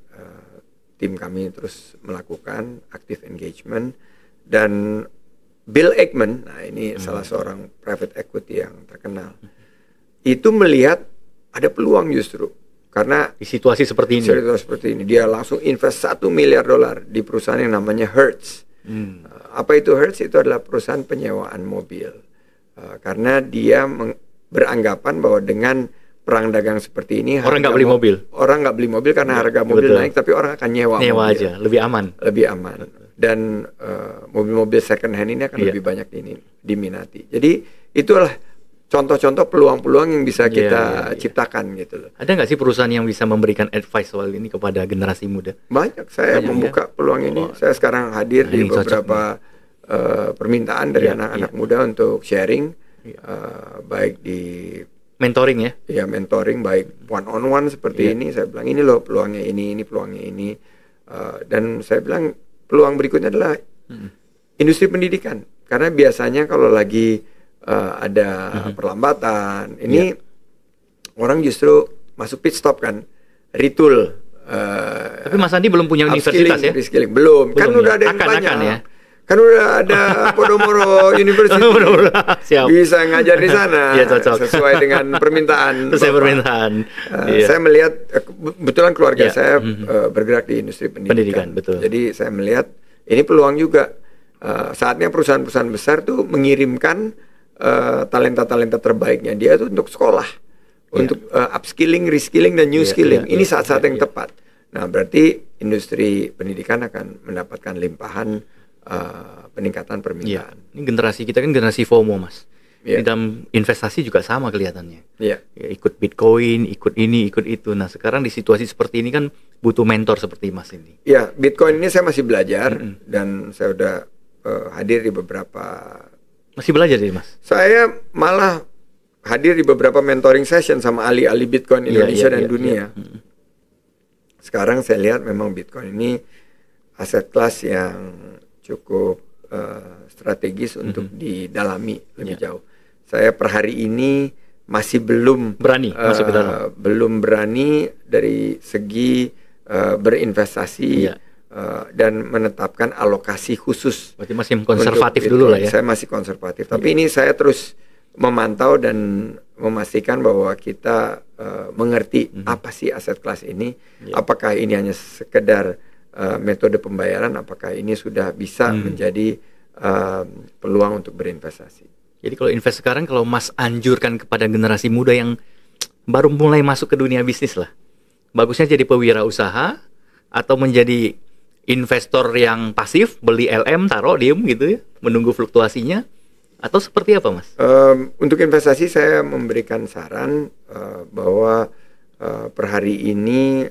Speaker 2: tim kami terus melakukan active engagement. Dan Bill Ackman, nah ini salah seorang private equity yang terkenal, itu melihat ada peluang justru karena
Speaker 1: di situasi seperti ini.
Speaker 2: Dia langsung invest $1 miliar di perusahaan yang namanya Hertz. Apa itu Hertz? Itu adalah perusahaan penyewaan mobil. Karena dia beranggapan bahwa dengan perang dagang seperti ini
Speaker 1: orang nggak beli mobil.
Speaker 2: Orang nggak beli mobil karena harga mobil naik, tapi orang akan nyewa mobil
Speaker 1: aja, lebih aman.
Speaker 2: Dan mobil-mobil second hand ini akan lebih banyak diminati. Jadi itulah contoh-contoh peluang-peluang yang bisa kita ciptakan gitu loh.
Speaker 1: Ada nggak sih perusahaan yang bisa memberikan advice soal ini kepada generasi muda?
Speaker 2: Banyak. Saya membuka peluang ini. Saya sekarang hadir di beberapa permintaan dari anak-anak muda untuk sharing, baik di
Speaker 1: mentoring ya?
Speaker 2: Ya, mentoring, baik one on one seperti ini. Saya bilang ini loh peluangnya ini peluangnya ini. Dan saya bilang peluang berikutnya adalah industri pendidikan. Karena biasanya kalau lagi ada perlambatan, ini orang justru masuk pit stop kan, retool.
Speaker 1: Tapi Mas Andi belum punya universitas ya?
Speaker 2: Reskilling. Belum. Kan udah ada yang banyak. Ya? Kan udah ada Podomoro University. Bisa ngajar di sana. Sesuai dengan permintaan. Saya melihat, kebetulan keluarga saya bergerak di industri pendidikan. Jadi saya melihat ini peluang juga. Saatnya perusahaan-perusahaan besar tuh mengirimkan talenta-talenta terbaiknya dia tuh untuk sekolah, untuk upskilling, reskilling, dan new skilling. Ini saat-saat yang tepat. Nah, berarti industri pendidikan akan mendapatkan limpahan peningkatan permintaan.
Speaker 1: Ini generasi kita kan generasi FOMO, Mas. Di dalam investasi juga sama kelihatannya. Ikut Bitcoin, ikut ini, ikut itu. Nah, sekarang di situasi seperti ini kan butuh mentor seperti Mas ini.
Speaker 2: Ya, Bitcoin ini saya masih belajar dan saya udah hadir di beberapa.
Speaker 1: Masih belajar ya, Mas?
Speaker 2: Saya malah hadir di beberapa mentoring session sama ahli-ahli Bitcoin Indonesia dan dunia. Sekarang saya lihat memang Bitcoin ini aset kelas yang cukup strategis untuk didalami lebih jauh. Saya per hari ini masih belum
Speaker 1: berani masuk ke dalam.
Speaker 2: Belum berani dari segi berinvestasi dan menetapkan alokasi khusus.
Speaker 1: Berarti masih konservatif dulu lah ya.
Speaker 2: Saya masih konservatif. Tapi ini saya terus memantau dan memastikan bahwa kita mengerti apa sih aset kelas ini. Apakah ini hanya sekedar metode pembayaran, apakah ini sudah bisa menjadi peluang untuk berinvestasi.
Speaker 1: Jadi kalau invest sekarang, kalau Mas anjurkan kepada generasi muda yang baru mulai masuk ke dunia bisnis lah, bagusnya jadi pewirausaha atau menjadi investor yang pasif, beli LM, taruh, diem gitu ya, menunggu fluktuasinya, atau seperti apa, Mas?
Speaker 2: Untuk investasi saya memberikan saran bahwa per hari ini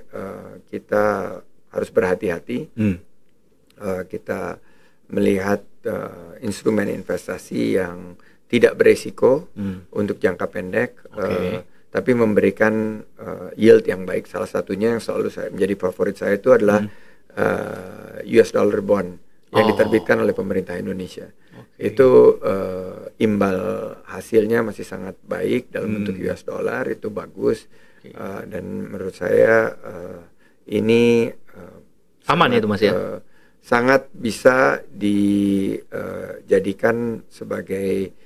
Speaker 2: kita harus berhati-hati. Kita melihat instrumen investasi yang tidak beresiko untuk jangka pendek, tapi memberikan yield yang baik. Salah satunya yang selalu menjadi favorit saya itu adalah US dollar bond yang diterbitkan oleh pemerintah Indonesia. Itu imbal hasilnya masih sangat baik dalam bentuk US dollar, itu bagus. Dan menurut saya ini
Speaker 1: aman itu, Mas ya?
Speaker 2: Sangat bisa dijadikan sebagai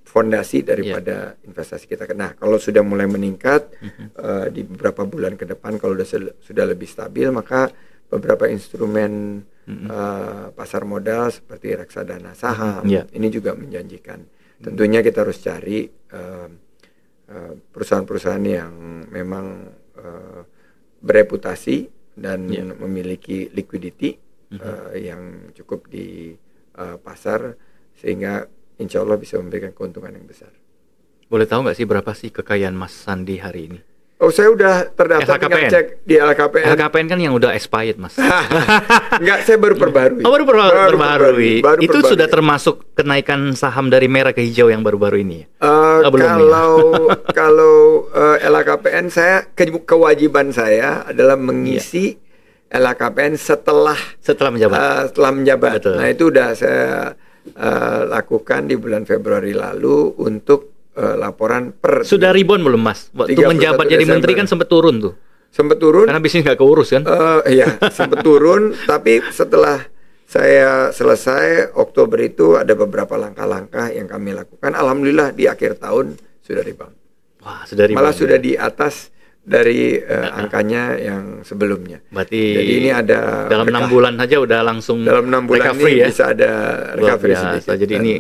Speaker 2: fondasi daripada investasi kita. Nah, kalau sudah mulai meningkat di beberapa bulan ke depan, kalau sudah lebih stabil, maka beberapa instrumen pasar modal seperti reksadana saham ini juga menjanjikan. Tentunya kita harus cari perusahaan-perusahaan yang memang bereputasi dan memiliki liquidity yang cukup di pasar, sehingga insya Allah bisa memberikan keuntungan yang besar.
Speaker 1: Boleh tahu nggak sih berapa sih kekayaan Mas Sandi hari ini?
Speaker 2: Oh, saya udah terdaftar, tinggal cek di LHKPN.
Speaker 1: LHKPN kan yang udah expired, Mas.
Speaker 2: Enggak, saya baru perbarui.
Speaker 1: Oh, baru perbarui. Itu sudah termasuk kenaikan saham dari merah ke hijau yang baru-baru ini?
Speaker 2: Kalau LHKPN, saya kewajiban saya adalah mengisi LHKPN setelah menjabat.
Speaker 1: Betul.
Speaker 2: Nah, itu udah saya lakukan di bulan Februari lalu untuk laporan per.
Speaker 1: Sudah ribuan belum, Mas? Waktu menjabat jadi menteri kan sempat turun tuh.
Speaker 2: Sempat turun.
Speaker 1: Karena bisnis nggak keurus kan?
Speaker 2: Iya, sempat turun. Tapi setelah saya selesai Oktober itu ada beberapa langkah-langkah yang kami lakukan. Alhamdulillah di akhir tahun sudah rebound.
Speaker 1: Wah, sudah rebound.
Speaker 2: Malah sudah di atas dari angkanya yang sebelumnya.
Speaker 1: Berarti
Speaker 2: jadi ini ada
Speaker 1: dalam 6 bulan saja udah langsung
Speaker 2: dalam 6 bulan
Speaker 1: recovery
Speaker 2: ini
Speaker 1: ya?
Speaker 2: Bisa ada recovery sedikit.
Speaker 1: Jadi ini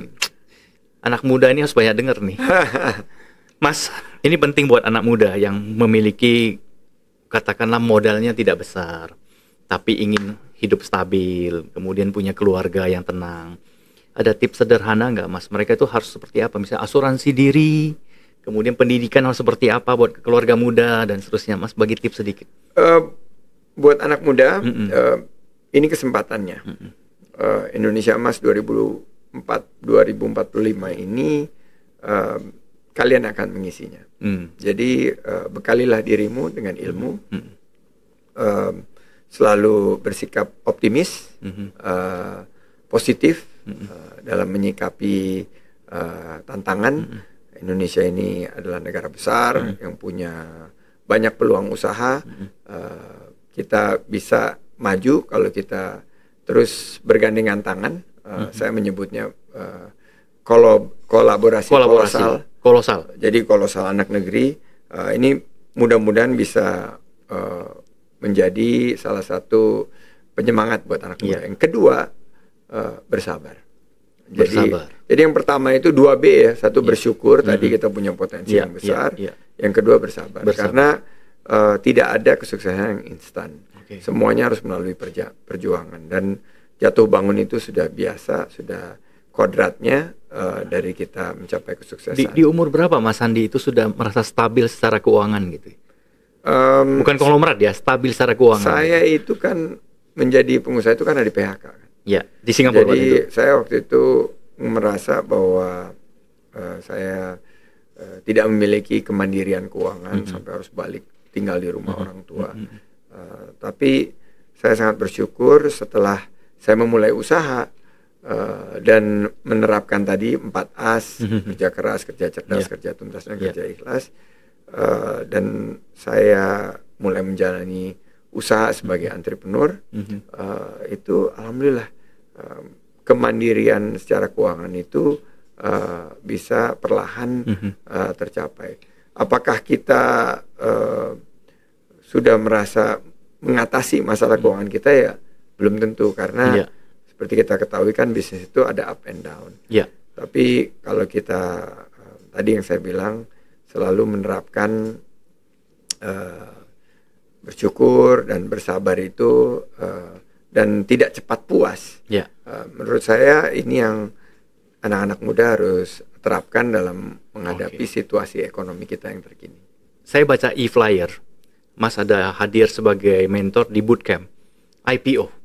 Speaker 1: anak muda ini harus banyak dengar nih. Mas, ini penting buat anak muda yang memiliki katakanlah modalnya tidak besar, tapi ingin hidup stabil, kemudian punya keluarga yang tenang. Ada tips sederhana nggak, Mas? Mereka itu harus seperti apa? Misalnya asuransi diri, kemudian pendidikan harus seperti apa buat keluarga muda dan seterusnya. Mas, bagi tips sedikit.
Speaker 2: Buat anak muda, ini kesempatannya. Indonesia Emas 2045 ini kalian akan mengisinya. Jadi bekalilah dirimu dengan ilmu, selalu bersikap optimis, positif dalam menyikapi tantangan. Indonesia ini adalah negara besar yang punya banyak peluang usaha. Kita bisa maju kalau kita terus bergandengan tangan. Saya menyebutnya kolaborasi kolosal. Jadi kolosal anak negeri ini mudah-mudahan bisa menjadi salah satu penyemangat buat anak muda. Yang kedua, bersabar. Jadi yang pertama itu 2B ya, satu bersyukur, tadi kita punya potensi yang besar. Yang kedua bersabar. Karena tidak ada kesuksesan yang instan. Semuanya harus melalui perjuangan, dan jatuh bangun itu sudah biasa, sudah kodratnya dari kita mencapai kesuksesan.
Speaker 1: Di umur berapa Mas Sandi itu sudah merasa stabil secara keuangan gitu? Bukan konglomerat ya, stabil secara keuangan.
Speaker 2: Saya itu kan menjadi pengusaha itu kan di PHK kan.
Speaker 1: Ya, di Singapura.
Speaker 2: Jadi saya waktu itu merasa bahwa saya tidak memiliki kemandirian keuangan sampai harus balik tinggal di rumah orang tua. Tapi saya sangat bersyukur setelah saya memulai usaha dan menerapkan tadi 4As, kerja keras, kerja cerdas, kerja tuntas, dan kerja ikhlas. Dan saya mulai menjalani usaha sebagai entrepreneur. Itu alhamdulillah kemandirian secara keuangan itu bisa perlahan tercapai. Apakah kita sudah merasa mengatasi masalah keuangan kita? Ya belum tentu, karena seperti kita ketahui kan bisnis itu ada up and down. Tapi kalau kita tadi yang saya bilang selalu menerapkan bersyukur dan bersabar itu dan tidak cepat puas. Menurut saya ini yang anak-anak muda harus terapkan dalam menghadapi situasi ekonomi kita yang terkini.
Speaker 1: Saya baca e-flyer, Mas ada hadir sebagai mentor di bootcamp IPO.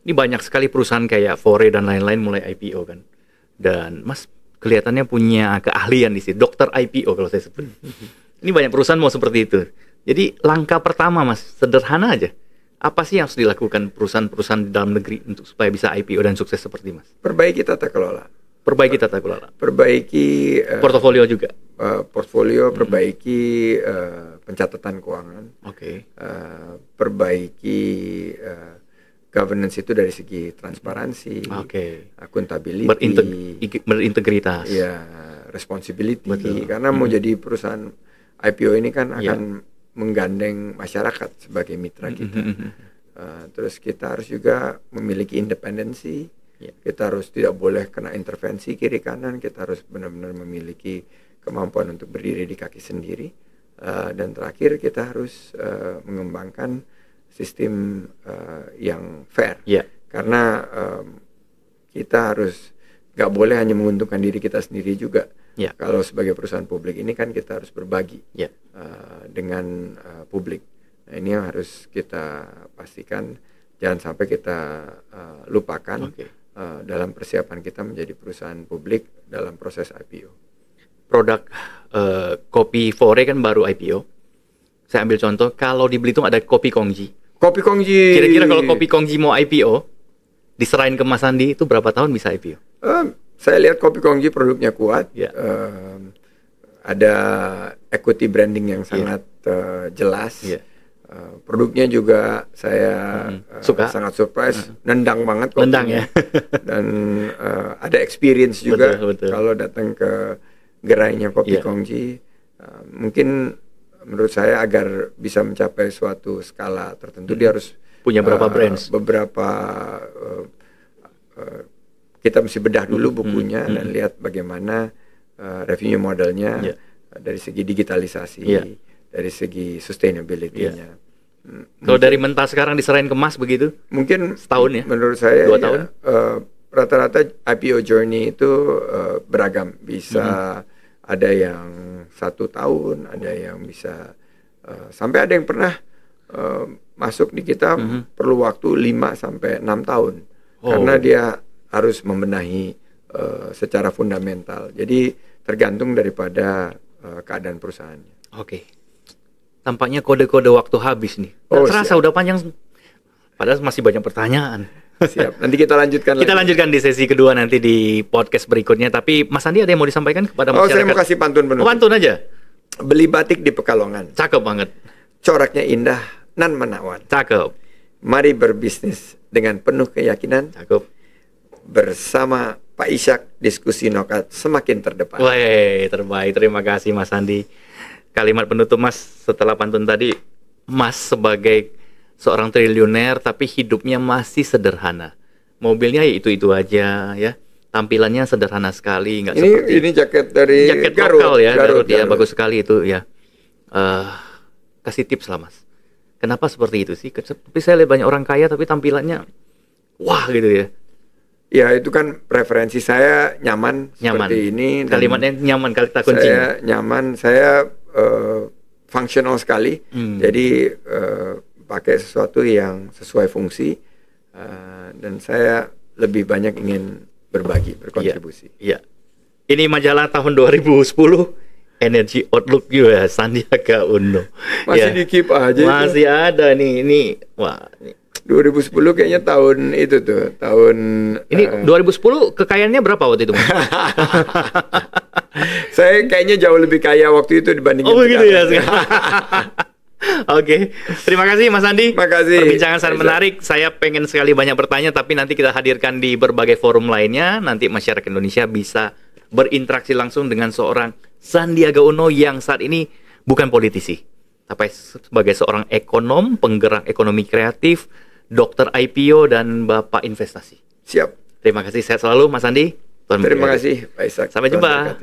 Speaker 1: Ini banyak sekali perusahaan kayak Fore dan lain-lain mulai IPO kan. Dan Mas kelihatannya punya keahlian di sini, dokter IPO kalau saya sebut. Ini banyak perusahaan mau seperti itu. Jadi langkah pertama Mas, sederhana aja. Apa sih yang harus dilakukan perusahaan-perusahaan di dalam negeri untuk supaya bisa IPO dan sukses seperti Mas?
Speaker 2: Perbaiki tata kelola.
Speaker 1: Perbaiki portofolio juga.
Speaker 2: Portfolio, perbaiki pencatatan keuangan. Perbaiki governance itu dari segi transparansi, akuntability,
Speaker 1: berintegritas,
Speaker 2: ya, responsibility.
Speaker 1: Betul.
Speaker 2: Karena mau jadi perusahaan IPO ini kan akan menggandeng masyarakat sebagai mitra kita. Terus kita harus juga memiliki independensi. Kita harus tidak boleh kena intervensi kiri kanan. Kita harus benar-benar memiliki kemampuan untuk berdiri di kaki sendiri. Dan terakhir kita harus mengembangkan sistem yang fair. Karena kita harus nggak boleh hanya menguntungkan diri kita sendiri juga. Kalau sebagai perusahaan publik ini kan kita harus berbagi dengan publik. Nah, ini yang harus kita pastikan, jangan sampai kita lupakan dalam persiapan kita menjadi perusahaan publik dalam proses IPO.
Speaker 1: Produk kopi Fore kan baru IPO. Saya ambil contoh, kalau di Belitung ada kopi Kongji.
Speaker 2: Kopi Kongji.
Speaker 1: Kira-kira kalau kopi Kongji mau IPO, diserahin ke Mas Sandi, itu berapa tahun bisa IPO?
Speaker 2: Saya lihat kopi Kongji produknya kuat. Ada equity branding yang sangat jelas. Produknya juga saya
Speaker 1: suka,
Speaker 2: sangat surprise, nendang banget kopinya.
Speaker 1: Nendang ya.
Speaker 2: Dan ada experience juga.
Speaker 1: Betul.
Speaker 2: Kalau datang ke gerainya kopi Kongji, mungkin menurut saya agar bisa mencapai suatu skala tertentu dia harus
Speaker 1: punya berapa brands,
Speaker 2: beberapa kita mesti bedah dulu bukunya dan lihat bagaimana revenue modelnya dari segi digitalisasi, dari segi sustainability-nya.
Speaker 1: Kalau dari mentah sekarang diserahin ke Mas begitu?
Speaker 2: Mungkin
Speaker 1: setahun ya?
Speaker 2: Menurut saya
Speaker 1: 2 tahun?
Speaker 2: Rata-rata IPO journey itu beragam. Bisa ada yang 1 tahun, ada yang bisa sampai ada yang pernah masuk di kita perlu waktu 5 sampai 6 tahun. Karena dia harus membenahi secara fundamental. Jadi tergantung daripada keadaan perusahaannya.
Speaker 1: Tampaknya kode-kode waktu habis nih. Terasa udah panjang. Padahal masih banyak pertanyaan.
Speaker 2: Siap. Nanti kita lanjutkan.
Speaker 1: Kita lanjutkan di sesi kedua nanti di podcast berikutnya. Tapi Mas Andi ada yang mau disampaikan kepada masyarakat?
Speaker 2: Saya mau kasih pantun penutup.
Speaker 1: Pantun aja.
Speaker 2: Beli batik di Pekalongan.
Speaker 1: Cakep banget.
Speaker 2: Coraknya indah, nan menawan.
Speaker 1: Cakep.
Speaker 2: Mari berbisnis dengan penuh keyakinan.
Speaker 1: Cakep.
Speaker 2: Bersama Pak Ishak, diskusi nokat semakin terdepan.
Speaker 1: Wih, terbaik. Terima kasih Mas Andi. Kalimat penutup Mas setelah pantun tadi, Mas sebagai seorang triliuner tapi hidupnya masih sederhana. Mobilnya ya itu-itu aja ya. Tampilannya sederhana sekali, nggak seperti
Speaker 2: ini jaket dari
Speaker 1: Garut, lokal ya, Garut ya, bagus sekali itu ya. Kasih tips lah Mas. Kenapa seperti itu sih? Tapi saya lihat banyak orang kaya tapi tampilannya wah gitu ya.
Speaker 2: Ya itu kan preferensi saya nyaman. Seperti ini.
Speaker 1: Kalimatnya nyaman, kata kuncinya.
Speaker 2: Saya nyaman, saya fungsional sekali. Jadi pakai sesuatu yang sesuai fungsi dan saya lebih banyak ingin berbagi, berkontribusi.
Speaker 1: Iya. Ini majalah tahun 2010 Energy Outlook juga Sandiaga Uno.
Speaker 2: Masih di keep aja.
Speaker 1: Masih itu ada nih. Ini wah.
Speaker 2: 2010 kayaknya tahun itu tuh, tahun
Speaker 1: ini 2010 kekayaannya berapa waktu itu?
Speaker 2: Saya kayaknya jauh lebih kaya waktu itu dibandingin
Speaker 1: begitu ya. Oke, terima kasih Mas Andi.
Speaker 2: Makasih.
Speaker 1: Perbincangan sangat menarik. Saya pengen sekali banyak bertanya, tapi nanti kita hadirkan di berbagai forum lainnya. Nanti masyarakat Indonesia bisa berinteraksi langsung dengan seorang Sandiaga Uno yang saat ini bukan politisi, tapi sebagai seorang ekonom, penggerak ekonomi kreatif, dokter IPO dan bapak investasi.
Speaker 2: Siap.
Speaker 1: Terima kasih, sehat selalu Mas Andi.
Speaker 2: Terima kasih Pak Ishak.
Speaker 1: Sampai jumpa.